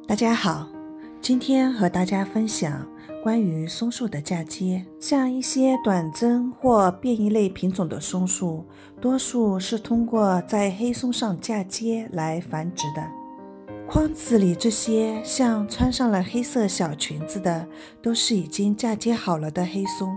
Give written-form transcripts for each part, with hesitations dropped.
大家好，今天和大家分享关于松树的嫁接。像一些短针或变异类品种的松树，多数是通过在黑松上嫁接来繁殖的。框子里这些像穿上了黑色小裙子的，都是已经嫁接好了的黑松。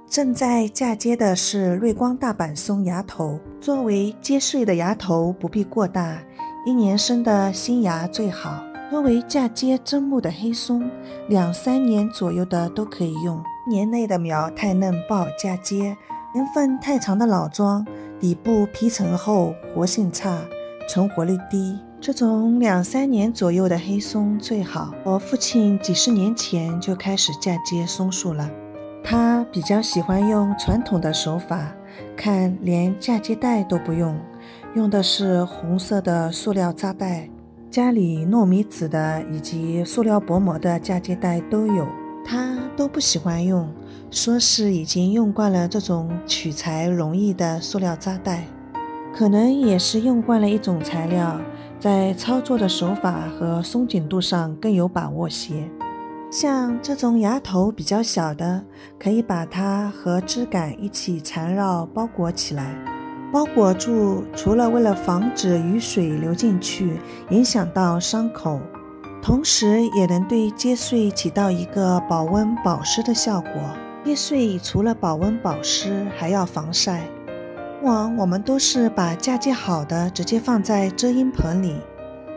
正在嫁接的是瑞光大阪松芽头，作为接穗的芽头不必过大，1年生的新芽最好。作为嫁接砧木的黑松，2-3年左右的都可以用。年内的苗太嫩不好嫁接，年份太长的老桩，底部皮层厚，活性差，成活率低。这种2-3年左右的黑松最好。我父亲几十年前就开始嫁接松树了。他比较喜欢用传统的手法，看连嫁接袋都不用，用的是红色的塑料扎袋。家里糯米纸的以及塑料薄膜的嫁接袋都有，他都不喜欢用，说是已经用惯了这种取材容易的塑料扎袋。可能也是用惯了一种材料，在操作的手法和松紧度上更有把握些。像这种芽头比较小的，可以把它和枝干一起缠绕包裹起来。包裹住，除了为了防止雨水流进去影响到伤口，同时也能对接穗起到一个保温保湿的效果。接穗除了保温保湿还要防晒。我们都是把嫁接好的直接放在遮阴棚里。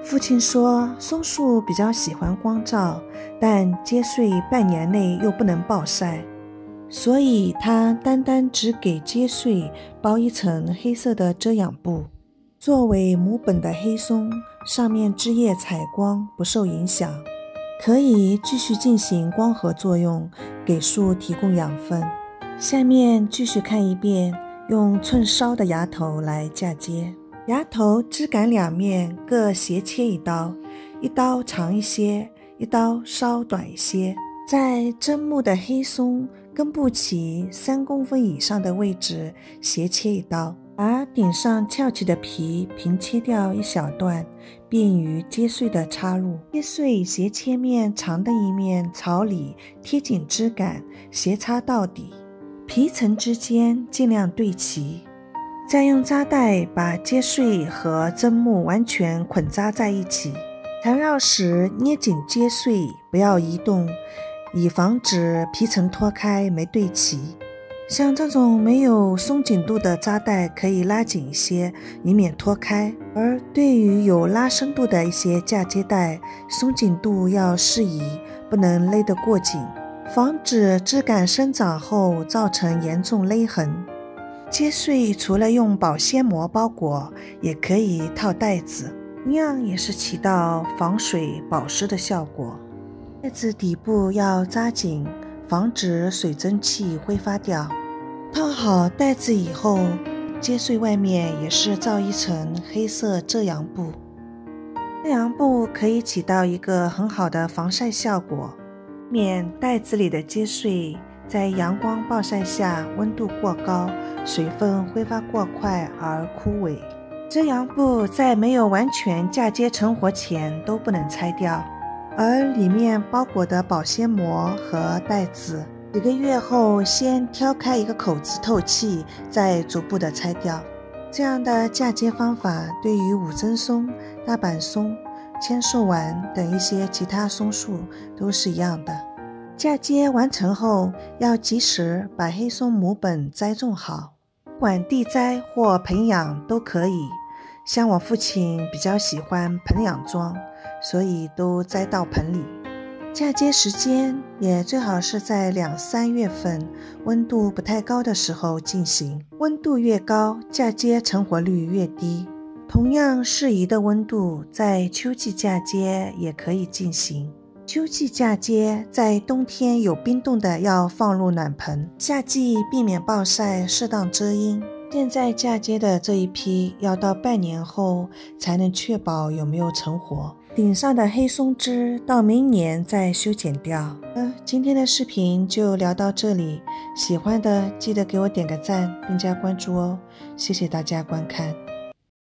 父亲说松树比较喜欢光照，但接穗半年内又不能暴晒，所以他单单只给接穗包一层黑色的遮阳布。作为母本的黑松，上面枝叶采光不受影响，可以继续进行光合作用，给树提供养分。下面继续看一遍用寸梢的芽头来嫁接。芽头枝干两面各斜切一刀，一刀长一些，一刀稍短一些。在砧木的黑松根部起3公分以上的位置斜切一刀，把顶上翘起的皮平切掉一小段，便于接穗的插入。接穗斜切面长的一面朝里贴紧枝干，斜插到底，皮层之间尽量对齐。再用扎带把接穗和砧木完全捆扎在一起，缠绕时捏紧接穗，不要移动，以防止皮层脱开没对齐。像这种没有松紧度的扎带可以拉紧一些，以免脱开。而对于有拉伸度的一些嫁接带，松紧度要适宜，不能勒得过紧，防止枝干生长后造成严重勒痕。接穗除了用保鲜膜包裹，也可以套袋子，同样也是起到防水保湿的效果。袋子底部要扎紧，防止水蒸气挥发掉。套好袋子以后，接穗外面也是罩一层黑色遮阳布。遮阳布可以起到一个很好的防晒效果，免袋子里的接穗在阳光暴晒下温度过高，水分挥发过快而枯萎。遮阳布在没有完全嫁接成活前都不能拆掉，而里面包裹的保鲜膜和袋子几个月后先挑开一个口子透气，再逐步的拆掉。这样的嫁接方法对于五针松、大阪松、千寿丸等一些其他松树都是一样的。嫁接完成后，要及时把黑松母本栽种好，不管地栽或盆养都可以。像我父亲比较喜欢盆养桩，所以都栽到盆里。嫁接时间也最好是在2-3月份，温度不太高的时候进行。温度越高，嫁接成活率越低。同样适宜的温度，在秋季嫁接也可以进行。秋季嫁接在冬天有冰冻的要放入暖盆，夏季避免暴晒，适当遮阴。现在嫁接的这一批要到半年后才能确保有没有成活，顶上的黑松枝到明年再修剪掉。今天的视频就聊到这里，喜欢的记得给我点个赞并加关注哦，谢谢大家观看。